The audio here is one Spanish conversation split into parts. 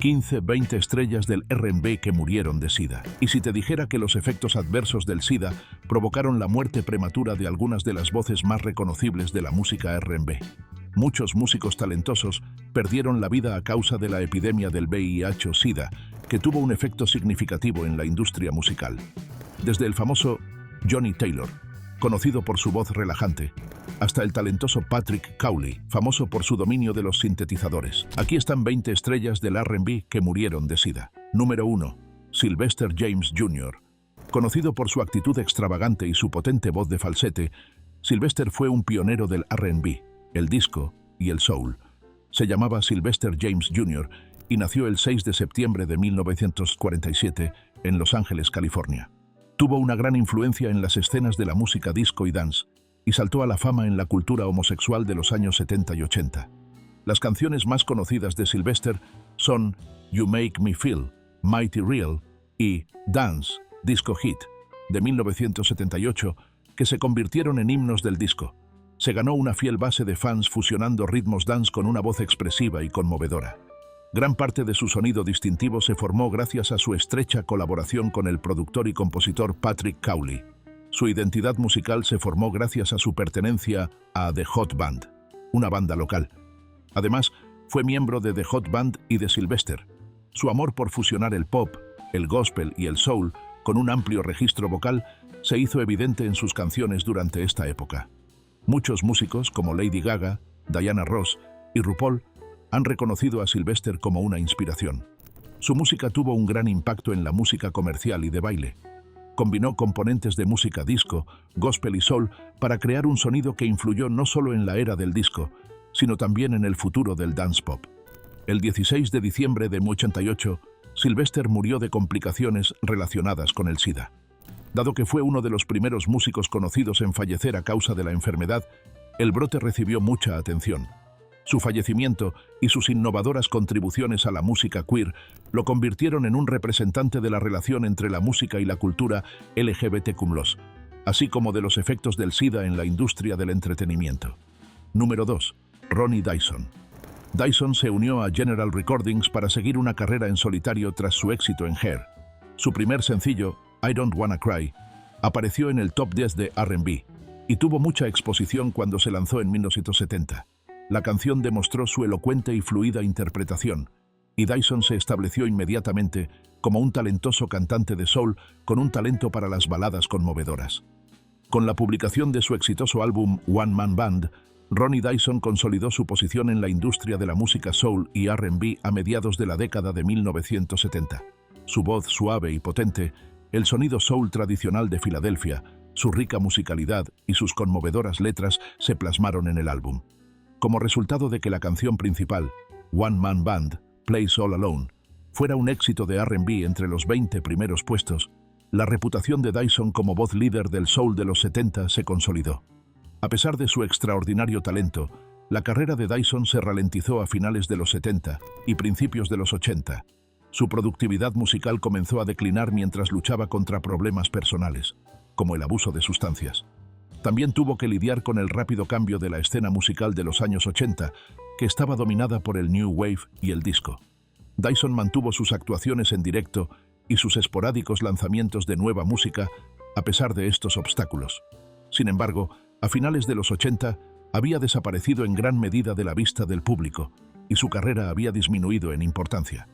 15-20 estrellas del R&B que murieron de SIDA. Y si te dijera que los efectos adversos del SIDA provocaron la muerte prematura de algunas de las voces más reconocibles de la música R&B. Muchos músicos talentosos perdieron la vida a causa de la epidemia del VIH o SIDA, que tuvo un efecto significativo en la industria musical. Desde el famoso Johnny Taylor, conocido por su voz relajante, hasta el talentoso Patrick Cowley, famoso por su dominio de los sintetizadores. Aquí están 20 estrellas del R&B que murieron de SIDA. Número 1. Sylvester James Jr. Conocido por su actitud extravagante y su potente voz de falsete, Sylvester fue un pionero del R&B, el disco y el soul. Se llamaba Sylvester James Jr. y nació el 6 de septiembre de 1947 en Los Ángeles, California. Tuvo una gran influencia en las escenas de la música disco y dance, y saltó a la fama en la cultura homosexual de los años 70 y 80. Las canciones más conocidas de Sylvester son You Make Me Feel, Mighty Real y Dance, Disco Hit, de 1978, que se convirtieron en himnos del disco. Se ganó una fiel base de fans fusionando ritmos dance con una voz expresiva y conmovedora. Gran parte de su sonido distintivo se formó gracias a su estrecha colaboración con el productor y compositor Patrick Cowley. Su identidad musical se formó gracias a su pertenencia a The Hot Band, una banda local. Además, fue miembro de The Hot Band y de Sylvester. Su amor por fusionar el pop, el gospel y el soul con un amplio registro vocal se hizo evidente en sus canciones durante esta época. Muchos músicos como Lady Gaga, Diana Ross y RuPaul han reconocido a Sylvester como una inspiración. Su música tuvo un gran impacto en la música comercial y de baile. Combinó componentes de música disco, gospel y soul para crear un sonido que influyó no solo en la era del disco, sino también en el futuro del dance pop. El 16 de diciembre de 1988, Sylvester murió de complicaciones relacionadas con el SIDA. Dado que fue uno de los primeros músicos conocidos en fallecer a causa de la enfermedad, el brote recibió mucha atención. Su fallecimiento y sus innovadoras contribuciones a la música queer lo convirtieron en un representante de la relación entre la música y la cultura LGBTQ+, así como de los efectos del SIDA en la industria del entretenimiento. Número 2. Ronnie Dyson. Dyson se unió a General Recordings para seguir una carrera en solitario tras su éxito en Hair. Su primer sencillo, I Don't Wanna Cry, apareció en el top 10 de R&B y tuvo mucha exposición cuando se lanzó en 1970. La canción demostró su elocuente y fluida interpretación, y Dyson se estableció inmediatamente como un talentoso cantante de soul con un talento para las baladas conmovedoras. Con la publicación de su exitoso álbum One Man Band, Ronnie Dyson consolidó su posición en la industria de la música soul y R&B a mediados de la década de 1970. Su voz suave y potente, el sonido soul tradicional de Filadelfia, su rica musicalidad y sus conmovedoras letras se plasmaron en el álbum. Como resultado de que la canción principal, One Man Band, Plays All Alone, fuera un éxito de R&B entre los 20 primeros puestos, la reputación de Dyson como voz líder del soul de los 70 se consolidó. A pesar de su extraordinario talento, la carrera de Dyson se ralentizó a finales de los 70 y principios de los 80. Su productividad musical comenzó a declinar mientras luchaba contra problemas personales, como el abuso de sustancias. También tuvo que lidiar con el rápido cambio de la escena musical de los años 80, que estaba dominada por el new wave y el disco. Dyson mantuvo sus actuaciones en directo y sus esporádicos lanzamientos de nueva música a pesar de estos obstáculos. Sin embargo, a finales de los 80, había desaparecido en gran medida de la vista del público y su carrera había disminuido en importancia.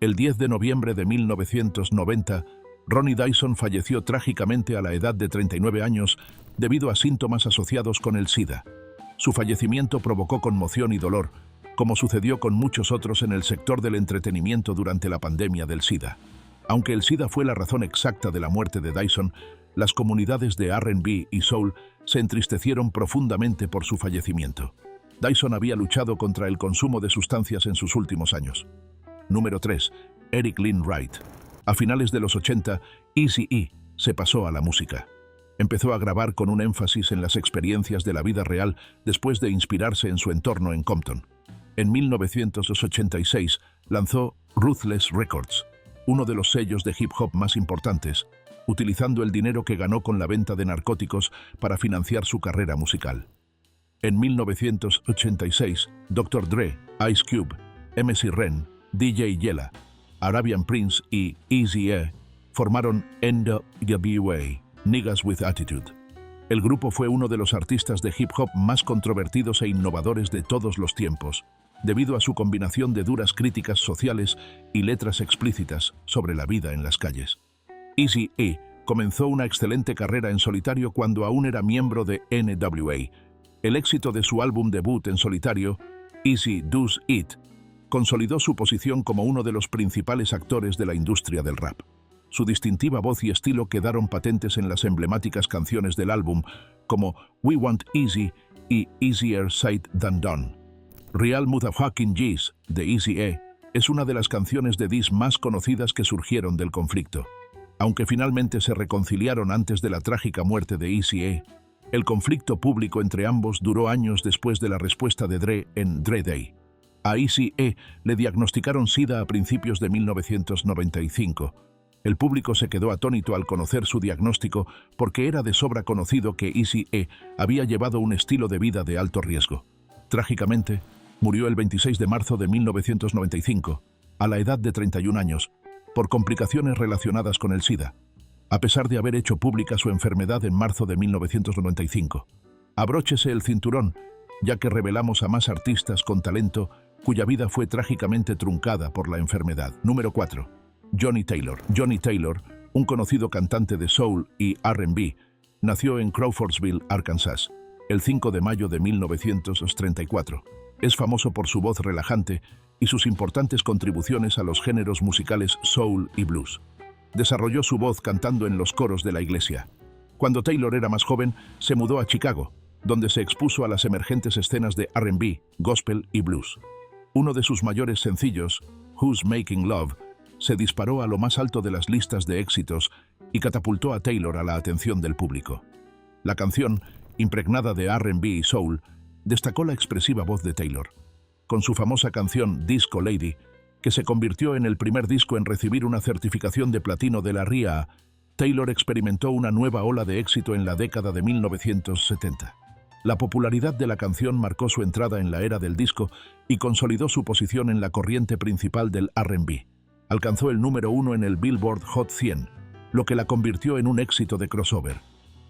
El 10 de noviembre de 1990, Ronnie Dyson falleció trágicamente a la edad de 39 años debido a síntomas asociados con el SIDA. Su fallecimiento provocó conmoción y dolor, como sucedió con muchos otros en el sector del entretenimiento durante la pandemia del SIDA. Aunque el SIDA fue la razón exacta de la muerte de Dyson, las comunidades de R&B y soul se entristecieron profundamente por su fallecimiento. Dyson había luchado contra el consumo de sustancias en sus últimos años. Número 3. Eric Lynn Wright. A finales de los 80, Eazy-E se pasó a la música. Empezó a grabar con un énfasis en las experiencias de la vida real después de inspirarse en su entorno en Compton. En 1986 lanzó Ruthless Records, uno de los sellos de hip hop más importantes, utilizando el dinero que ganó con la venta de narcóticos para financiar su carrera musical. En 1986, Dr. Dre, Ice Cube, MC Ren, DJ Yella, Arabian Prince y Eazy-E formaron NWA, Niggas with Attitude. El grupo fue uno de los artistas de hip hop más controvertidos e innovadores de todos los tiempos, debido a su combinación de duras críticas sociales y letras explícitas sobre la vida en las calles. Eazy-E comenzó una excelente carrera en solitario cuando aún era miembro de NWA. El éxito de su álbum debut en solitario, Eazy Does It, consolidó su posición como uno de los principales actores de la industria del rap. Su distintiva voz y estilo quedaron patentes en las emblemáticas canciones del álbum, como We Want Easy y Easier Said Than Done. Real Motherfucking G's, de Eazy-E, es una de las canciones de diss más conocidas que surgieron del conflicto. Aunque finalmente se reconciliaron antes de la trágica muerte de Eazy-E, el conflicto público entre ambos duró años después de la respuesta de Dre en Dre Day. A Eazy-E le diagnosticaron SIDA a principios de 1995. El público se quedó atónito al conocer su diagnóstico porque era de sobra conocido que Eazy-E había llevado un estilo de vida de alto riesgo. Trágicamente, murió el 26 de marzo de 1995, a la edad de 31 años, por complicaciones relacionadas con el SIDA, a pesar de haber hecho pública su enfermedad en marzo de 1995. Abróchese el cinturón, ya que revelamos a más artistas con talento cuya vida fue trágicamente truncada por la enfermedad. Número 4. Johnny Taylor. Johnny Taylor, un conocido cantante de soul y R&B, nació en Crawfordsville, Arkansas, el 5 de mayo de 1934. Es famoso por su voz relajante y sus importantes contribuciones a los géneros musicales soul y blues. Desarrolló su voz cantando en los coros de la iglesia. Cuando Taylor era más joven, se mudó a Chicago, donde se expuso a las emergentes escenas de R&B, gospel y blues. Uno de sus mayores sencillos, Who's Making Love, se disparó a lo más alto de las listas de éxitos y catapultó a Taylor a la atención del público. La canción, impregnada de R&B y soul, destacó la expresiva voz de Taylor. Con su famosa canción Disco Lady, que se convirtió en el primer disco en recibir una certificación de platino de la RIAA, Taylor experimentó una nueva ola de éxito en la década de 1970. La popularidad de la canción marcó su entrada en la era del disco y consolidó su posición en la corriente principal del R&B. Alcanzó el número 1 en el Billboard Hot 100, lo que la convirtió en un éxito de crossover.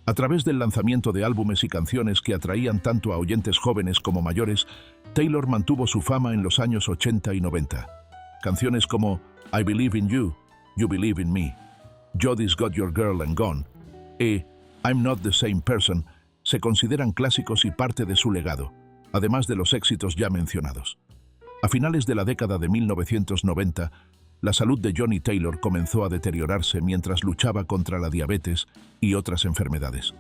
A través del lanzamiento de álbumes y canciones que atraían tanto a oyentes jóvenes como mayores, Taylor mantuvo su fama en los años 80 y 90. Canciones como I Believe in You, You Believe in Me, Jody's Got Your Girl and Gone y I'm Not the Same Person se consideran clásicos y parte de su legado, además de los éxitos ya mencionados. A finales de la década de 1990, la salud de Johnny Taylor comenzó a deteriorarse mientras luchaba contra la diabetes y otras enfermedades.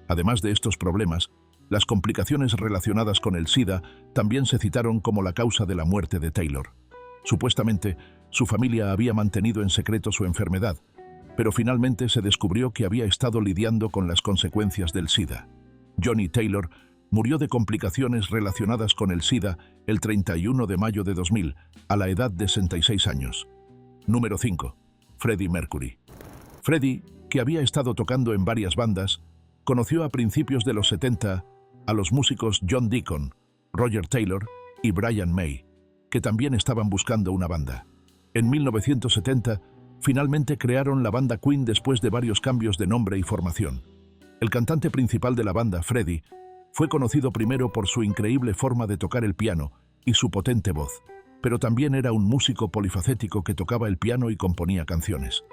Además de estos problemas, las complicaciones relacionadas con el SIDA también se citaron como la causa de la muerte de Taylor. Supuestamente, su familia había mantenido en secreto su enfermedad, pero finalmente se descubrió que había estado lidiando con las consecuencias del SIDA. Johnny Taylor murió de complicaciones relacionadas con el SIDA el 31 de mayo de 2000, a la edad de 66 años. Número 5. Freddie Mercury. Freddie, que había estado tocando en varias bandas, conoció a principios de los 70 a los músicos John Deacon, Roger Taylor y Brian May, que también estaban buscando una banda. En 1970, finalmente crearon la banda Queen después de varios cambios de nombre y formación. El cantante principal de la banda, Freddie, fue conocido primero por su increíble forma de tocar el piano y su potente voz, pero también era un músico polifacético que tocaba el piano y componía canciones.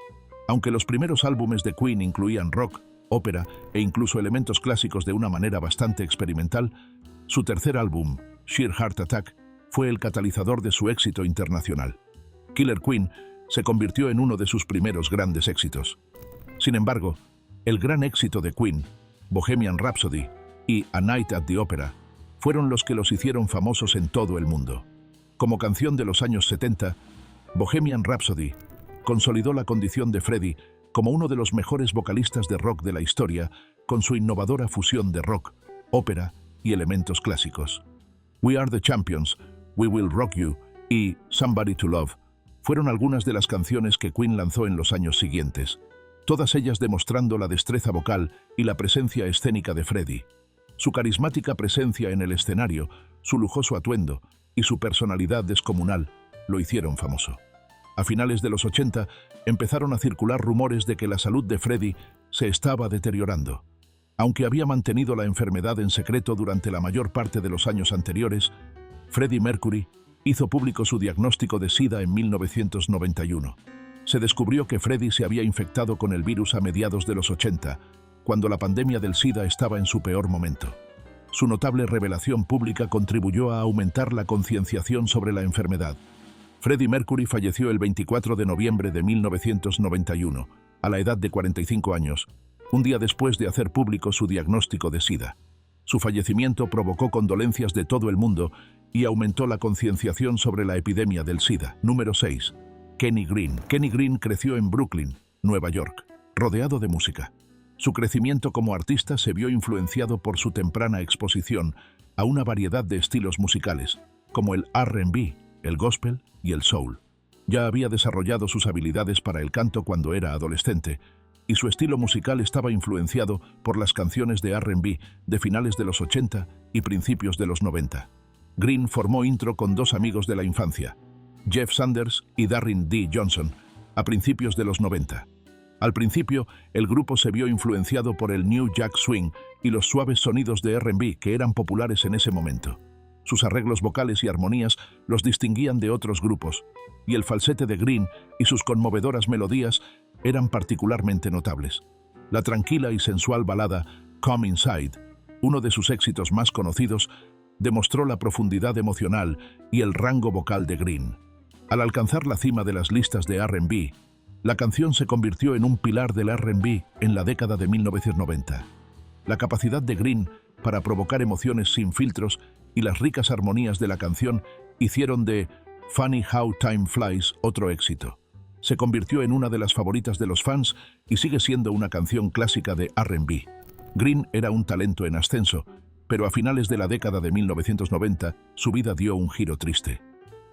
Aunque los primeros álbumes de Queen incluían rock, ópera e incluso elementos clásicos de una manera bastante experimental, su tercer álbum, Sheer Heart Attack, fue el catalizador de su éxito internacional. Killer Queen se convirtió en uno de sus primeros grandes éxitos. Sin embargo, el gran éxito de Queen, Bohemian Rhapsody y A Night at the Opera, fueron los que los hicieron famosos en todo el mundo. Como canción de los años 70, Bohemian Rhapsody consolidó la condición de Freddie como uno de los mejores vocalistas de rock de la historia, con su innovadora fusión de rock, ópera y elementos clásicos. We Are the Champions, We Will Rock You y Somebody to Love fueron algunas de las canciones que Queen lanzó en los años siguientes, todas ellas demostrando la destreza vocal y la presencia escénica de Freddie. Su carismática presencia en el escenario, su lujoso atuendo y su personalidad descomunal lo hicieron famoso. A finales de los 80 empezaron a circular rumores de que la salud de Freddie se estaba deteriorando. Aunque había mantenido la enfermedad en secreto durante la mayor parte de los años anteriores, Freddie Mercury hizo público su diagnóstico de SIDA en 1991. Se descubrió que Freddie se había infectado con el virus a mediados de los 80, cuando la pandemia del SIDA estaba en su peor momento. Su notable revelación pública contribuyó a aumentar la concienciación sobre la enfermedad. Freddie Mercury falleció el 24 de noviembre de 1991, a la edad de 45 años, un día después de hacer público su diagnóstico de SIDA. Su fallecimiento provocó condolencias de todo el mundo y aumentó la concienciación sobre la epidemia del SIDA. Número 6. Kenny Green. Kenny Green creció en Brooklyn, Nueva York, rodeado de música. Su crecimiento como artista se vio influenciado por su temprana exposición a una variedad de estilos musicales, como el R&B, el gospel y el soul. Ya había desarrollado sus habilidades para el canto cuando era adolescente, y su estilo musical estaba influenciado por las canciones de R&B de finales de los 80 y principios de los 90. Green formó intro con dos amigos de la infancia, Jeff Sanders y Darren D. Johnson, a principios de los 90. Al principio, el grupo se vio influenciado por el New Jack Swing y los suaves sonidos de R&B que eran populares en ese momento. Sus arreglos vocales y armonías los distinguían de otros grupos, y el falsete de Green y sus conmovedoras melodías eran particularmente notables. La tranquila y sensual balada Come Inside, uno de sus éxitos más conocidos, demostró la profundidad emocional y el rango vocal de Green. Al alcanzar la cima de las listas de R&B, la canción se convirtió en un pilar del R&B en la década de 1990. La capacidad de Green para provocar emociones sin filtros y las ricas armonías de la canción hicieron de Funny How Time Flies otro éxito. Se convirtió en una de las favoritas de los fans y sigue siendo una canción clásica de R&B. Green era un talento en ascenso, pero a finales de la década de 1990 su vida dio un giro triste.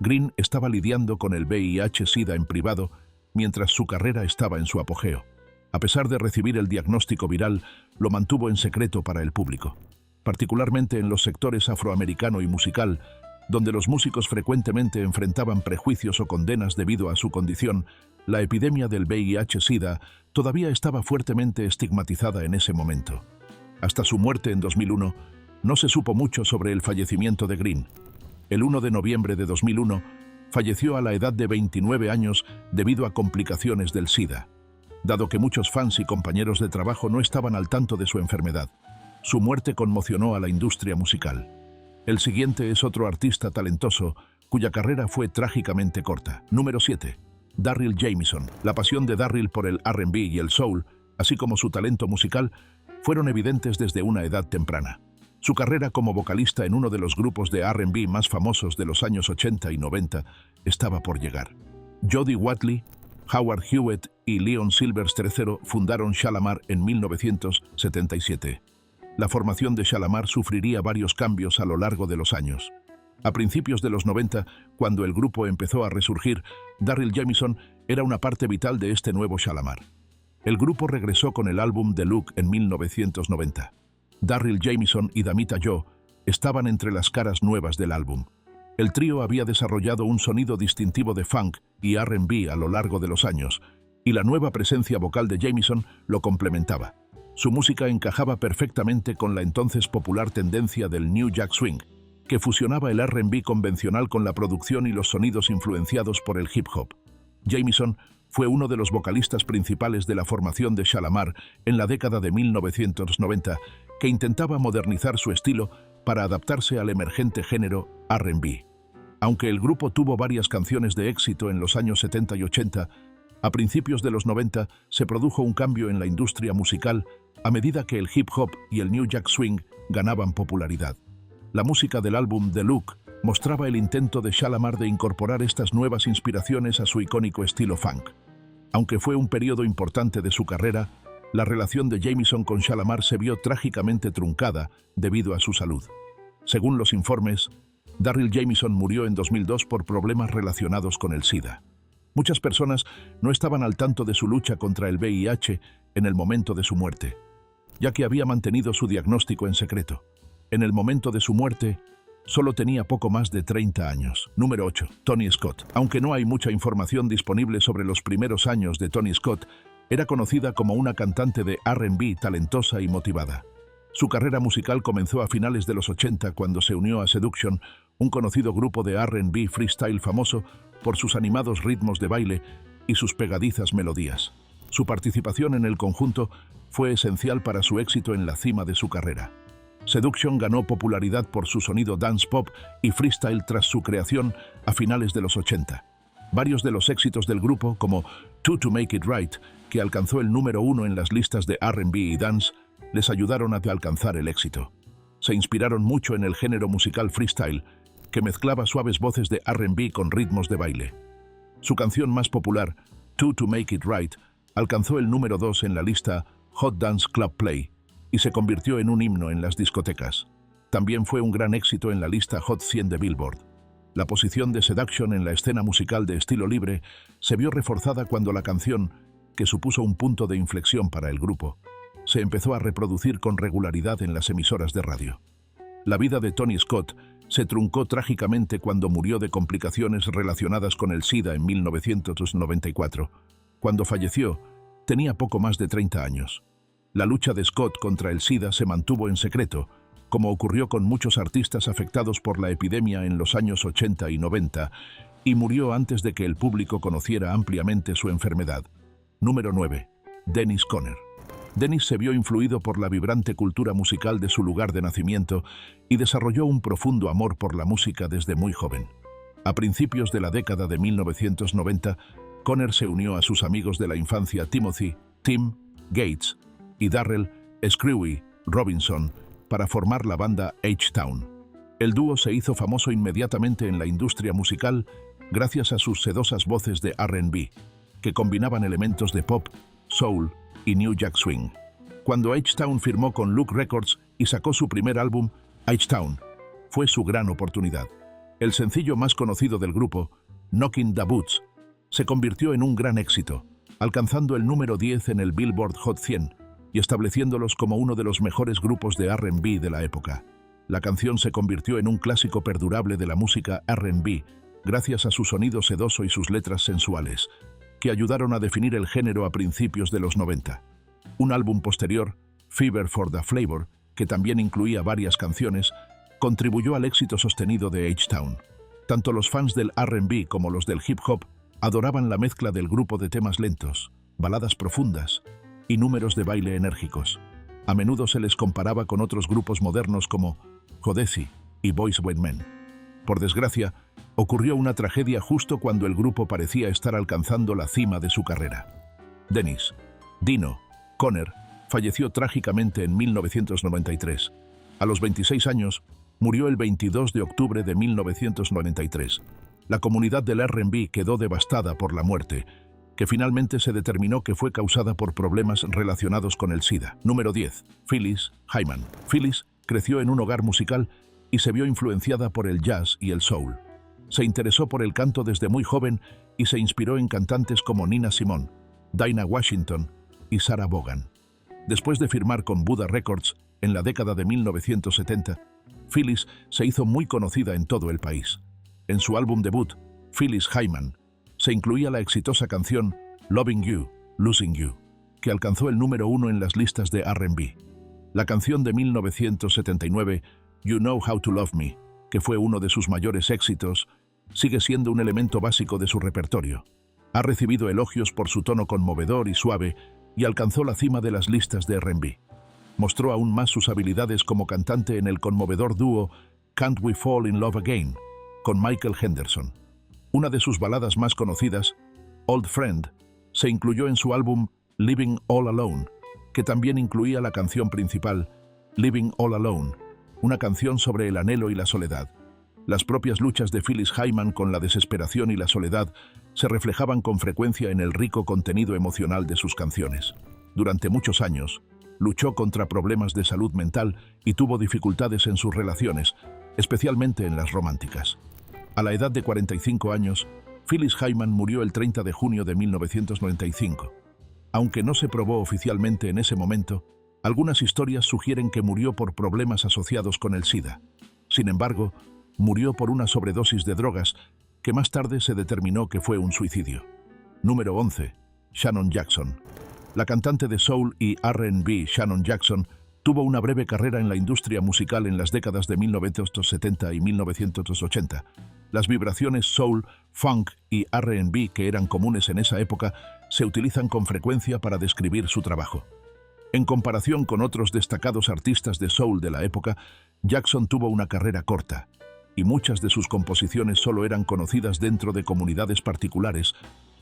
Green estaba lidiando con el VIH-Sida en privado mientras su carrera estaba en su apogeo. A pesar de recibir el diagnóstico viral, lo mantuvo en secreto para el público, particularmente en los sectores afroamericano y musical, donde los músicos frecuentemente enfrentaban prejuicios o condenas debido a su condición. La epidemia del VIH-Sida todavía estaba fuertemente estigmatizada en ese momento. Hasta su muerte en 2001, no se supo mucho sobre el fallecimiento de Green. El 1 de noviembre de 2001, falleció a la edad de 29 años debido a complicaciones del SIDA. Dado que muchos fans y compañeros de trabajo no estaban al tanto de su enfermedad, su muerte conmocionó a la industria musical. El siguiente es otro artista talentoso cuya carrera fue trágicamente corta. Número 7. Darryl Jamison. La pasión de Darryl por el R&B y el soul, así como su talento musical, fueron evidentes desde una edad temprana. Su carrera como vocalista en uno de los grupos de R&B más famosos de los años 80 y 90 estaba por llegar. Jody Watley, Howard Hewitt y Leon Silvers III fundaron Shalamar en 1977. La formación de Shalamar sufriría varios cambios a lo largo de los años. A principios de los 90, cuando el grupo empezó a resurgir, Darryl Jamison era una parte vital de este nuevo Shalamar. El grupo regresó con el álbum The Look en 1990. Darryl Jamison y Damita Jo estaban entre las caras nuevas del álbum. El trío había desarrollado un sonido distintivo de funk y R&B a lo largo de los años, y la nueva presencia vocal de Jamison lo complementaba. Su música encajaba perfectamente con la entonces popular tendencia del New Jack Swing, que fusionaba el R&B convencional con la producción y los sonidos influenciados por el hip hop. Jamison fue uno de los vocalistas principales de la formación de Shalamar en la década de 1990, que intentaba modernizar su estilo para adaptarse al emergente género R&B. Aunque el grupo tuvo varias canciones de éxito en los años 70 y 80, a principios de los 90 se produjo un cambio en la industria musical a medida que el hip hop y el New Jack Swing ganaban popularidad. La música del álbum The Look mostraba el intento de Shalamar de incorporar estas nuevas inspiraciones a su icónico estilo funk. Aunque fue un periodo importante de su carrera, la relación de Jamison con Shalamar se vio trágicamente truncada debido a su salud. Según los informes, Darryl Jamison murió en 2002 por problemas relacionados con el SIDA. Muchas personas no estaban al tanto de su lucha contra el VIH en el momento de su muerte, ya que había mantenido su diagnóstico en secreto. En el momento de su muerte, Solo tenía poco más de 30 años. Número 8. Tony Scott. Aunque no hay mucha información disponible sobre los primeros años de Tony Scott, era conocida como una cantante de R&B talentosa y motivada. Su carrera musical comenzó a finales de los 80 cuando se unió a Seduction, un conocido grupo de R&B freestyle famoso por sus animados ritmos de baile y sus pegadizas melodías. Su participación en el conjunto fue esencial para su éxito en la cima de su carrera. Seduction ganó popularidad por su sonido dance pop y freestyle tras su creación a finales de los 80. Varios de los éxitos del grupo, como Two to Make It Right, que alcanzó el número 1 en las listas de R&B y dance, les ayudaron a alcanzar el éxito. Se inspiraron mucho en el género musical freestyle, que mezclaba suaves voces de R&B con ritmos de baile. Su canción más popular, Two to Make It Right, alcanzó el número 2 en la lista Hot Dance Club Play y se convirtió en un himno en las discotecas. También fue un gran éxito en la lista Hot 100 de Billboard. La posición de Seduction en la escena musical de estilo libre se vio reforzada cuando la canción, que supuso un punto de inflexión para el grupo, se empezó a reproducir con regularidad en las emisoras de radio. La vida de Tony Scott se truncó trágicamente cuando murió de complicaciones relacionadas con el SIDA en 1994. Cuando falleció, tenía poco más de 30 años. La lucha de Scott contra el SIDA se mantuvo en secreto, como ocurrió con muchos artistas afectados por la epidemia en los años 80 y 90, y murió antes de que el público conociera ampliamente su enfermedad. Número 9. Dennis Conner. Dennis se vio influido por la vibrante cultura musical de su lugar de nacimiento y desarrolló un profundo amor por la música desde muy joven. A principios de la década de 1990, Conner se unió a sus amigos de la infancia Timothy, Tim, Gates y Darrell Screwy Robinson para formar la banda H-Town. El dúo se hizo famoso inmediatamente en la industria musical gracias a sus sedosas voces de R&B, que combinaban elementos de pop, soul y New Jack Swing. Cuando H-Town firmó con Look Records y sacó su primer álbum, H-Town, fue su gran oportunidad. El sencillo más conocido del grupo, Knockin' the Boots, se convirtió en un gran éxito, alcanzando el número 10 en el Billboard Hot 100 y estableciéndolos como uno de los mejores grupos de R&B de la época. La canción se convirtió en un clásico perdurable de la música R&B gracias a su sonido sedoso y sus letras sensuales, que ayudaron a definir el género a principios de los 90. Un álbum posterior, Fever for the Flavor, que también incluía varias canciones, contribuyó al éxito sostenido de H-Town. Tanto los fans del R&B como los del hip hop adoraban la mezcla del grupo de temas lentos, baladas profundas y números de baile enérgicos. A menudo se les comparaba con otros grupos modernos como Jodeci y Boyz II Men. Por desgracia, ocurrió una tragedia justo cuando el grupo parecía estar alcanzando la cima de su carrera. Dennis Dino Conner falleció trágicamente en 1993. A los 26 años, murió el 22 de octubre de 1993. La comunidad del R&B quedó devastada por la muerte, que finalmente se determinó que fue causada por problemas relacionados con el SIDA. Número 10. Phyllis Hyman. Phyllis creció en un hogar musical y se vio influenciada por el jazz y el soul. Se interesó por el canto desde muy joven y se inspiró en cantantes como Nina Simone, Dinah Washington y Sarah Vaughan. Después de firmar con Buddah Records en la década de 1970, Phyllis se hizo muy conocida en todo el país. En su álbum debut, Phyllis Hyman, se incluía la exitosa canción Loving You, Losing You, que alcanzó el número 1 en las listas de R&B. La canción de 1979, You Know How to Love Me, que fue uno de sus mayores éxitos, sigue siendo un elemento básico de su repertorio. Ha recibido elogios por su tono conmovedor y suave y alcanzó la cima de las listas de R&B. Mostró aún más sus habilidades como cantante en el conmovedor dúo Can't We Fall in Love Again, con Michael Henderson. Una de sus baladas más conocidas, Old Friend, se incluyó en su álbum Living All Alone, que también incluía la canción principal, Living All Alone, una canción sobre el anhelo y la soledad. Las propias luchas de Phyllis Hyman con la desesperación y la soledad se reflejaban con frecuencia en el rico contenido emocional de sus canciones. Durante muchos años, luchó contra problemas de salud mental y tuvo dificultades en sus relaciones, especialmente en las románticas. A la edad de 45 años, Phyllis Hyman murió el 30 de junio de 1995. Aunque no se probó oficialmente en ese momento, algunas historias sugieren que murió por problemas asociados con el SIDA. Sin embargo, murió por una sobredosis de drogas que más tarde se determinó que fue un suicidio. Número 11. Shannon Jackson. La cantante de soul y R&B Shannon Jackson tuvo una breve carrera en la industria musical en las décadas de 1970 y 1980. Las vibraciones soul, funk y R&B que eran comunes en esa época se utilizan con frecuencia para describir su trabajo. En comparación con otros destacados artistas de soul de la época, Jackson tuvo una carrera corta, y muchas de sus composiciones solo eran conocidas dentro de comunidades particulares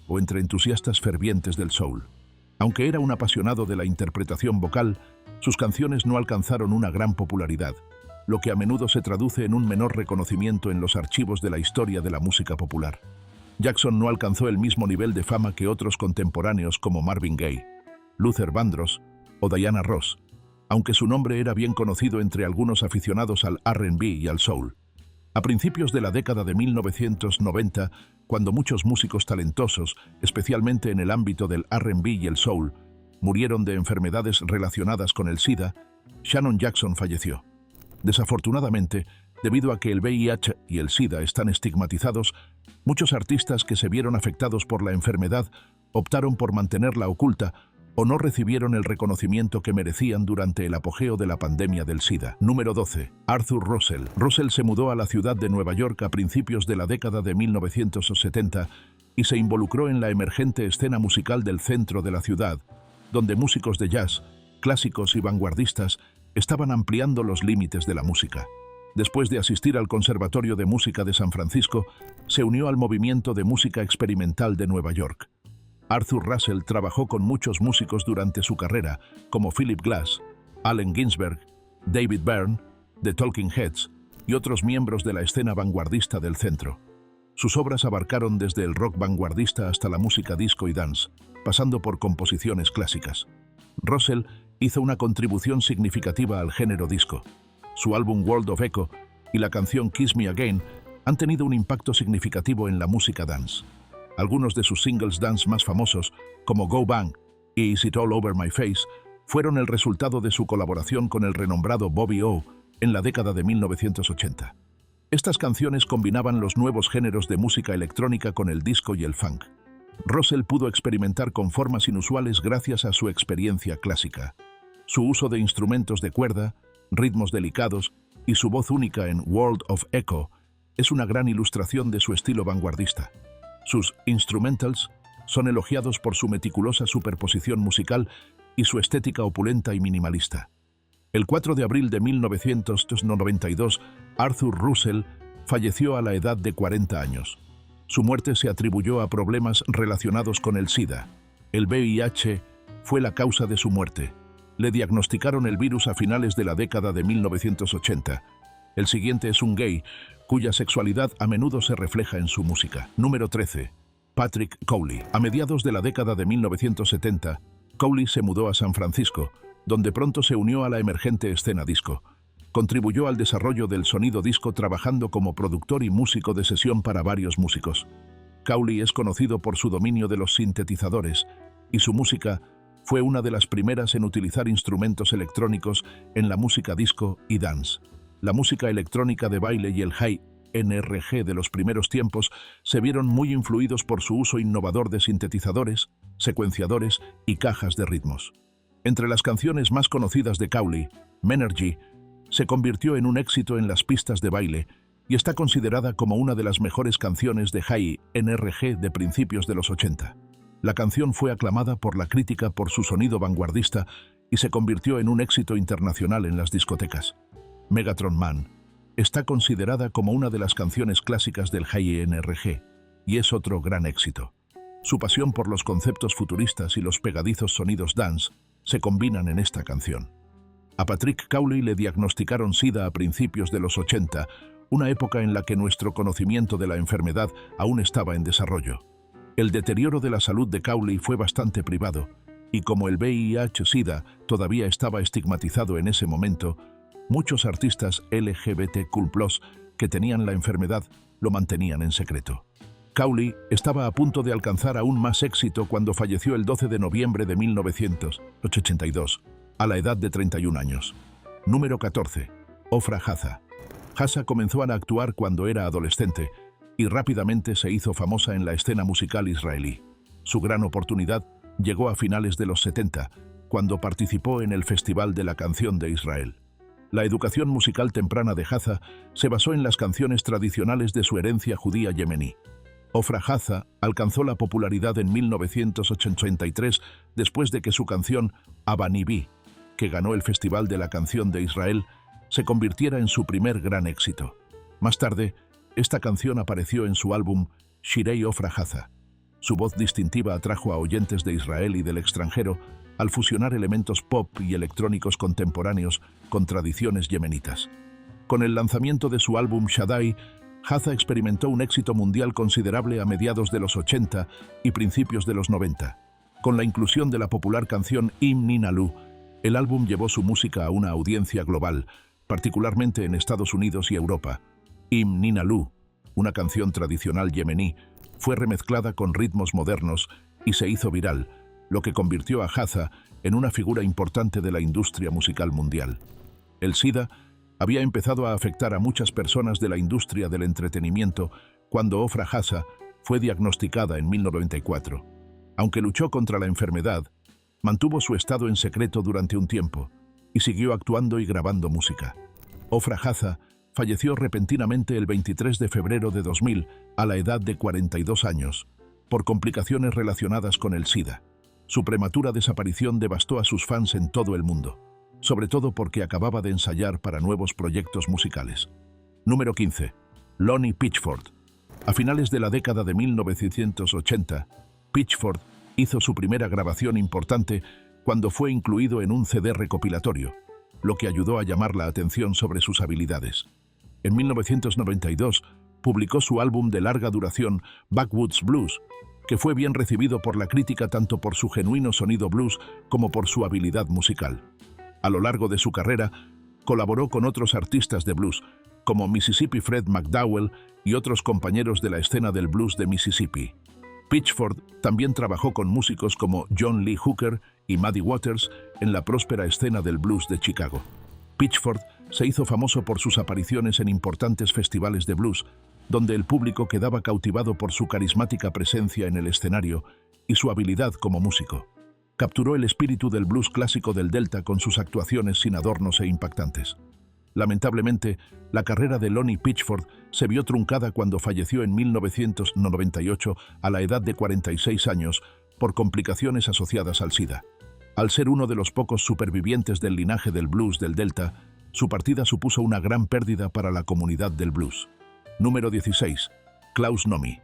o entre entusiastas fervientes del soul. Aunque era un apasionado de la interpretación vocal, sus canciones no alcanzaron una gran popularidad, lo que a menudo se traduce en un menor reconocimiento en los archivos de la historia de la música popular. Jackson no alcanzó el mismo nivel de fama que otros contemporáneos como Marvin Gaye, Luther Vandross o Diana Ross, aunque su nombre era bien conocido entre algunos aficionados al R&B y al soul. A principios de la década de 1990, cuando muchos músicos talentosos, especialmente en el ámbito del R&B y el soul, murieron de enfermedades relacionadas con el SIDA, Shannon Jackson falleció. Desafortunadamente, debido a que el VIH y el SIDA están estigmatizados, muchos artistas que se vieron afectados por la enfermedad optaron por mantenerla oculta o no recibieron el reconocimiento que merecían durante el apogeo de la pandemia del SIDA. Número 12. Arthur Russell. Russell se mudó a la ciudad de Nueva York a principios de la década de 1970 y se involucró en la emergente escena musical del centro de la ciudad, donde músicos de jazz, clásicos y vanguardistas estaban ampliando los límites de la música. Después de asistir al Conservatorio de Música de San Francisco, se unió al movimiento de música experimental de Nueva York. Arthur Russell trabajó con muchos músicos durante su carrera, como Philip Glass, Allen Ginsberg, David Byrne, The Talking Heads y otros miembros de la escena vanguardista del centro. Sus obras abarcaron desde el rock vanguardista hasta la música disco y dance, pasando por composiciones clásicas. Russell hizo una contribución significativa al género disco. Su álbum World of Echo y la canción Kiss Me Again han tenido un impacto significativo en la música dance. Algunos de sus singles dance más famosos, como Go Bang y Is It All Over My Face, fueron el resultado de su colaboración con el renombrado Bobby O en la década de 1980. Estas canciones combinaban los nuevos géneros de música electrónica con el disco y el funk. Russell pudo experimentar con formas inusuales gracias a su experiencia clásica. Su uso de instrumentos de cuerda, ritmos delicados y su voz única en World of Echo es una gran ilustración de su estilo vanguardista. Sus instrumentals son elogiados por su meticulosa superposición musical y su estética opulenta y minimalista. El 4 de abril de 1992, Arthur Russell falleció a la edad de 40 años. Su muerte se atribuyó a problemas relacionados con el SIDA. El VIH fue la causa de su muerte. Le diagnosticaron el virus a finales de la década de 1980. El siguiente es un gay, cuya sexualidad a menudo se refleja en su música. Número 13. Patrick Cowley. A mediados de la década de 1970, Cowley se mudó a San Francisco, donde pronto se unió a la emergente escena disco. Contribuyó al desarrollo del sonido disco trabajando como productor y músico de sesión para varios músicos. Cowley es conocido por su dominio de los sintetizadores, y su música fue una de las primeras en utilizar instrumentos electrónicos en la música disco y dance. La música electrónica de baile y el high NRG de los primeros tiempos se vieron muy influidos por su uso innovador de sintetizadores, secuenciadores y cajas de ritmos. Entre las canciones más conocidas de Cowley, Menergy se convirtió en un éxito en las pistas de baile y está considerada como una de las mejores canciones de high NRG de principios de los 80. La canción fue aclamada por la crítica por su sonido vanguardista y se convirtió en un éxito internacional en las discotecas. Megatron Man está considerada como una de las canciones clásicas del high NRG y es otro gran éxito. Su pasión por los conceptos futuristas y los pegadizos sonidos dance se combinan en esta canción. A Patrick Cowley le diagnosticaron SIDA a principios de los 80, una época en la que nuestro conocimiento de la enfermedad aún estaba en desarrollo. El deterioro de la salud de Cowley fue bastante privado, y como el VIH-SIDA todavía estaba estigmatizado en ese momento, muchos artistas LGBTQ+ que tenían la enfermedad lo mantenían en secreto. Cowley estaba a punto de alcanzar aún más éxito cuando falleció el 12 de noviembre de 1982, a la edad de 31 años. Número 14. Ofra Haza. Hassa comenzó a actuar cuando era adolescente y rápidamente se hizo famosa en la escena musical israelí. Su gran oportunidad llegó a finales de los 70, cuando participó en el Festival de la Canción de Israel. La educación musical temprana de Hassa se basó en las canciones tradicionales de su herencia judía yemení. Ofra Hassa alcanzó la popularidad en 1983 después de que su canción Abanibi, que ganó el Festival de la Canción de Israel, se convirtiera en su primer gran éxito. Más tarde, esta canción apareció en su álbum Shirei Ofra Hassa. Su voz distintiva atrajo a oyentes de Israel y del extranjero al fusionar elementos pop y electrónicos contemporáneos con tradiciones yemenitas. Con el lanzamiento de su álbum Shaddai, Hassa experimentó un éxito mundial considerable a mediados de los 80 y principios de los 90. Con la inclusión de la popular canción Im Ninalu, el álbum llevó su música a una audiencia global, particularmente en Estados Unidos y Europa. Im Ninalu, una canción tradicional yemení, fue remezclada con ritmos modernos y se hizo viral, lo que convirtió a Hassa en una figura importante de la industria musical mundial. El SIDA había empezado a afectar a muchas personas de la industria del entretenimiento cuando Ofra Hassa fue diagnosticada en 1994. Aunque luchó contra la enfermedad, mantuvo su estado en secreto durante un tiempo y siguió actuando y grabando música. Ofra Hassa falleció repentinamente el 23 de febrero de 2000 a la edad de 42 años, por complicaciones relacionadas con el SIDA. Su prematura desaparición devastó a sus fans en todo el mundo, sobre todo porque acababa de ensayar para nuevos proyectos musicales. Número 15. Lonnie Pitchford. A finales de la década de 1980, Pitchford hizo su primera grabación importante cuando fue incluido en un CD recopilatorio, lo que ayudó a llamar la atención sobre sus habilidades. En 1992, publicó su álbum de larga duración Backwoods Blues, que fue bien recibido por la crítica tanto por su genuino sonido blues como por su habilidad musical. A lo largo de su carrera, colaboró con otros artistas de blues, como Mississippi Fred McDowell y otros compañeros de la escena del blues de Mississippi. Pitchford también trabajó con músicos como John Lee Hooker y Muddy Waters en la próspera escena del blues de Chicago. Pitchford se hizo famoso por sus apariciones en importantes festivales de blues, donde el público quedaba cautivado por su carismática presencia en el escenario y su habilidad como músico. Capturó el espíritu del blues clásico del Delta con sus actuaciones sin adornos e impactantes. Lamentablemente, la carrera de Lonnie Pitchford se vio truncada cuando falleció en 1998 a la edad de 46 años por complicaciones asociadas al SIDA. Al ser uno de los pocos supervivientes del linaje del blues del Delta, su partida supuso una gran pérdida para la comunidad del blues. Número 16. Klaus Nomi.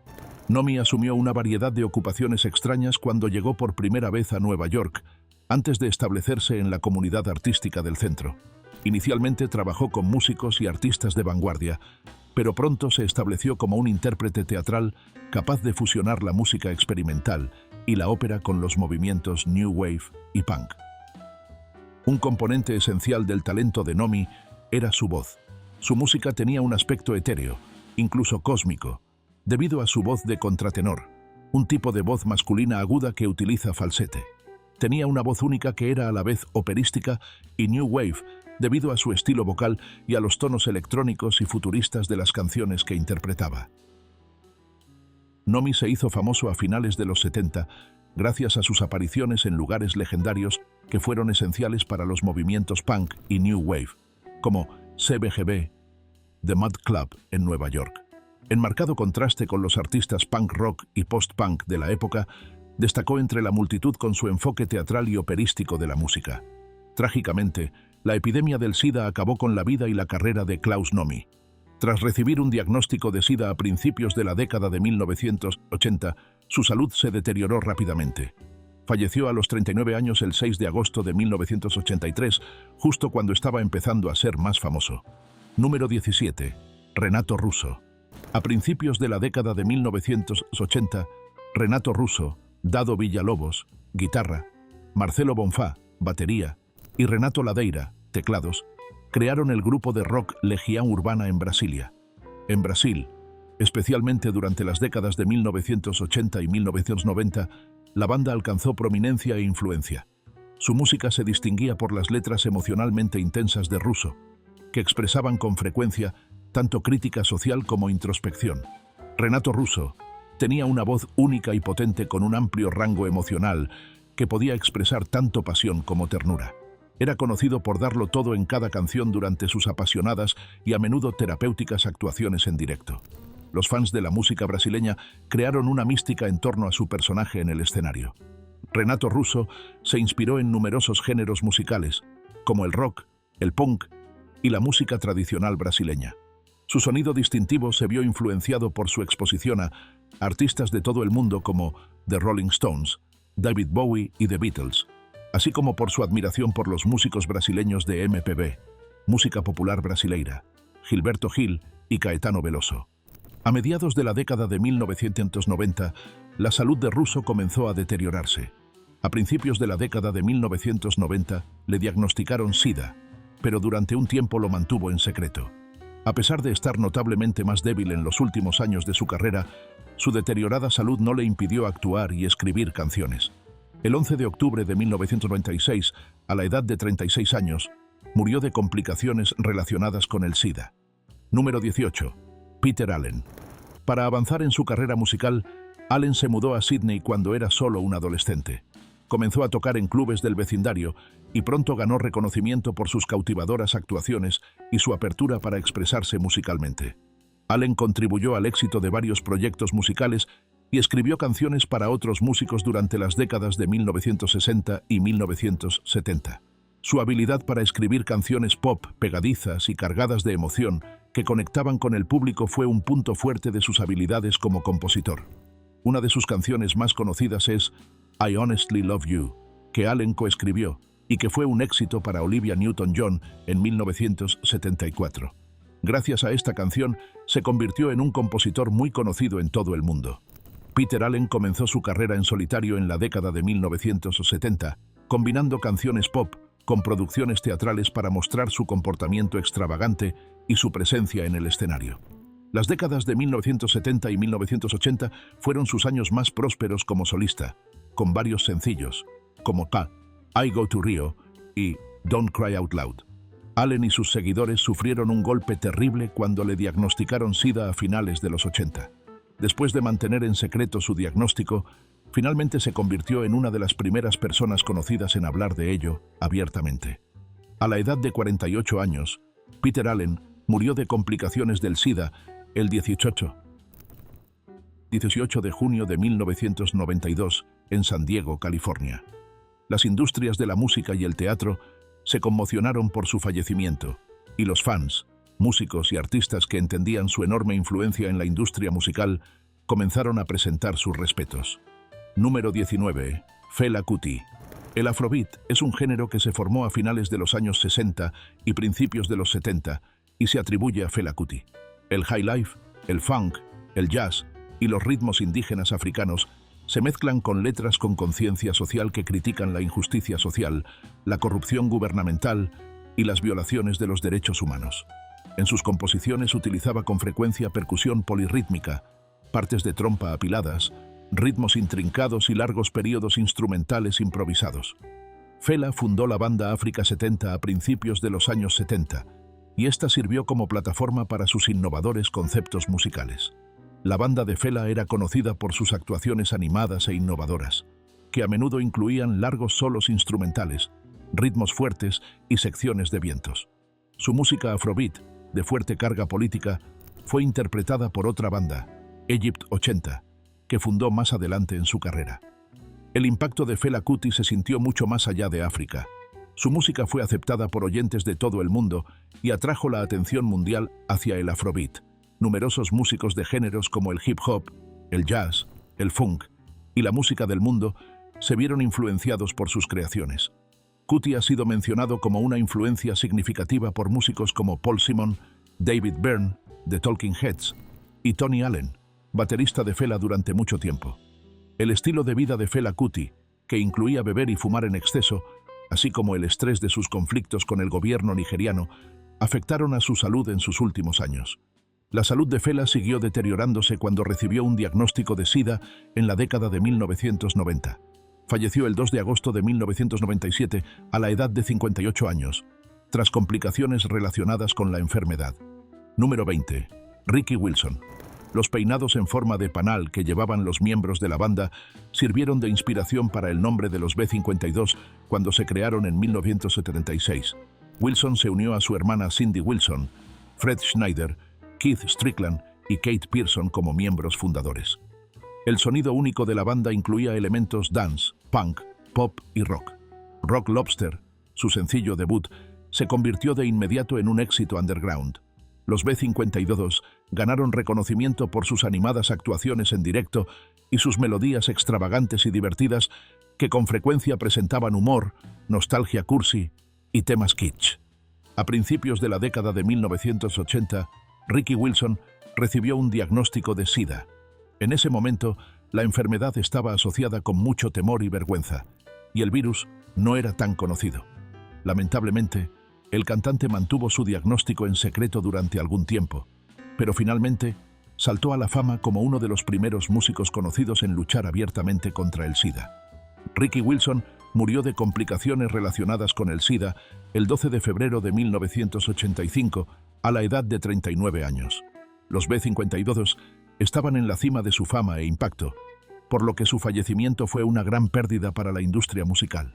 Nomi asumió una variedad de ocupaciones extrañas cuando llegó por primera vez a Nueva York, antes de establecerse en la comunidad artística del centro. Inicialmente trabajó con músicos y artistas de vanguardia, pero pronto se estableció como un intérprete teatral capaz de fusionar la música experimental y la ópera con los movimientos New Wave y Punk. Un componente esencial del talento de Nomi era su voz. Su música tenía un aspecto etéreo, incluso cósmico, debido a su voz de contratenor, un tipo de voz masculina aguda que utiliza falsete. Tenía una voz única que era a la vez operística y New Wave, debido a su estilo vocal y a los tonos electrónicos y futuristas de las canciones que interpretaba. Nomi se hizo famoso a finales de los 70 gracias a sus apariciones en lugares legendarios que fueron esenciales para los movimientos punk y New Wave, como CBGB, The Mud Club en Nueva York. En marcado contraste con los artistas punk rock y post-punk de la época, destacó entre la multitud con su enfoque teatral y operístico de la música. Trágicamente, la epidemia del SIDA acabó con la vida y la carrera de Klaus Nomi. Tras recibir un diagnóstico de SIDA a principios de la década de 1980, su salud se deterioró rápidamente. Falleció a los 39 años el 6 de agosto de 1983, justo cuando estaba empezando a ser más famoso. Número 17. Renato Russo. A principios de la década de 1980, Renato Russo, Dado Villalobos, guitarra, Marcelo Bonfá, batería, y Renato Ladeira, teclados, crearon el grupo de rock Legião Urbana en Brasilia. En Brasil, especialmente durante las décadas de 1980 y 1990, la banda alcanzó prominencia e influencia. Su música se distinguía por las letras emocionalmente intensas de Russo, que expresaban con frecuencia tanto crítica social como introspección. Renato Russo tenía una voz única y potente con un amplio rango emocional que podía expresar tanto pasión como ternura. Era conocido por darlo todo en cada canción durante sus apasionadas y a menudo terapéuticas actuaciones en directo. Los fans de la música brasileña crearon una mística en torno a su personaje en el escenario. Renato Russo se inspiró en numerosos géneros musicales, como el rock, el punk y la música tradicional brasileña. Su sonido distintivo se vio influenciado por su exposición a artistas de todo el mundo como The Rolling Stones, David Bowie y The Beatles, así como por su admiración por los músicos brasileños de MPB, música popular brasileira, Gilberto Gil y Caetano Veloso. A mediados de la década de 1990, la salud de Russo comenzó a deteriorarse. A principios de la década de 1990 le diagnosticaron SIDA, pero durante un tiempo lo mantuvo en secreto. A pesar de estar notablemente más débil en los últimos años de su carrera, su deteriorada salud no le impidió actuar y escribir canciones. El 11 de octubre de 1996, a la edad de 36 años, murió de complicaciones relacionadas con el SIDA. Número 18. Peter Allen. Para avanzar en su carrera musical, Allen se mudó a Sydney cuando era solo un adolescente. Comenzó a tocar en clubes del vecindario y pronto ganó reconocimiento por sus cautivadoras actuaciones y su apertura para expresarse musicalmente. Allen contribuyó al éxito de varios proyectos musicales y escribió canciones para otros músicos durante las décadas de 1960 y 1970. Su habilidad para escribir canciones pop pegadizas y cargadas de emoción que conectaban con el público fue un punto fuerte de sus habilidades como compositor. Una de sus canciones más conocidas es I Honestly Love You, que Allen coescribió y que fue un éxito para Olivia Newton-John en 1974. Gracias a esta canción, se convirtió en un compositor muy conocido en todo el mundo. Peter Allen comenzó su carrera en solitario en la década de 1970, combinando canciones pop con producciones teatrales para mostrar su comportamiento extravagante y su presencia en el escenario. Las décadas de 1970 y 1980 fueron sus años más prósperos como solista, con varios sencillos, como I Go to Rio y Don't Cry Out Loud. Allen y sus seguidores sufrieron un golpe terrible cuando le diagnosticaron SIDA a finales de los 80. Después de mantener en secreto su diagnóstico, finalmente se convirtió en una de las primeras personas conocidas en hablar de ello abiertamente. A la edad de 48 años, Peter Allen murió de complicaciones del SIDA el 18 de junio de 1992 en San Diego, California. Las industrias de la música y el teatro se conmocionaron por su fallecimiento, y los fans, músicos y artistas que entendían su enorme influencia en la industria musical, comenzaron a presentar sus respetos. Número 19. Fela Kuti. El afrobeat es un género que se formó a finales de los años 60 y principios de los 70 y se atribuye a Fela Kuti. El highlife, el funk, el jazz y los ritmos indígenas africanos se mezclan con letras con conciencia social que critican la injusticia social, la corrupción gubernamental y las violaciones de los derechos humanos. En sus composiciones utilizaba con frecuencia percusión polirrítmica, partes de trompa apiladas, ritmos intrincados y largos periodos instrumentales improvisados. Fela fundó la banda África 70 a principios de los años 70, y esta sirvió como plataforma para sus innovadores conceptos musicales. La banda de Fela era conocida por sus actuaciones animadas e innovadoras, que a menudo incluían largos solos instrumentales, ritmos fuertes y secciones de vientos. Su música afrobeat, de fuerte carga política, fue interpretada por otra banda, Egypt 80, que fundó más adelante en su carrera. El impacto de Fela Kuti se sintió mucho más allá de África. Su música fue aceptada por oyentes de todo el mundo y atrajo la atención mundial hacia el afrobeat. Numerosos músicos de géneros como el hip hop, el jazz, el funk y la música del mundo se vieron influenciados por sus creaciones. Kuti ha sido mencionado como una influencia significativa por músicos como Paul Simon, David Byrne, The Talking Heads, y Tony Allen, baterista de Fela durante mucho tiempo. El estilo de vida de Fela Kuti, que incluía beber y fumar en exceso, así como el estrés de sus conflictos con el gobierno nigeriano, afectaron a su salud en sus últimos años. La salud de Fela siguió deteriorándose cuando recibió un diagnóstico de SIDA en la década de 1990. Falleció el 2 de agosto de 1997 a la edad de 58 años, tras complicaciones relacionadas con la enfermedad. Número 20. Ricky Wilson. Los peinados en forma de panal que llevaban los miembros de la banda sirvieron de inspiración para el nombre de los B-52 cuando se crearon en 1976. Wilson se unió a su hermana Cindy Wilson, Fred Schneider, Keith Strickland y Kate Pearson como miembros fundadores. El sonido único de la banda incluía elementos dance, punk, pop y rock. Rock Lobster, su sencillo debut, se convirtió de inmediato en un éxito underground. Los B-52 ganaron reconocimiento por sus animadas actuaciones en directo y sus melodías extravagantes y divertidas que con frecuencia presentaban humor, nostalgia cursi y temas kitsch. A principios de la década de 1980, Ricky Wilson recibió un diagnóstico de SIDA. En ese momento, la enfermedad estaba asociada con mucho temor y vergüenza, y el virus no era tan conocido. Lamentablemente, el cantante mantuvo su diagnóstico en secreto durante algún tiempo, pero finalmente saltó a la fama como uno de los primeros músicos conocidos en luchar abiertamente contra el SIDA. Ricky Wilson murió de complicaciones relacionadas con el SIDA el 12 de febrero de 1985 a la edad de 39 años. Los B-52 estaban en la cima de su fama e impacto, por lo que su fallecimiento fue una gran pérdida para la industria musical.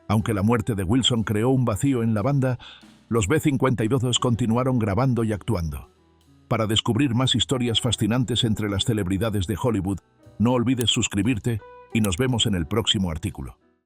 Aunque la muerte de Wilson creó un vacío en la banda, los B-52 continuaron grabando y actuando. Para descubrir más historias fascinantes entre las celebridades de Hollywood, no olvides suscribirte y nos vemos en el próximo artículo.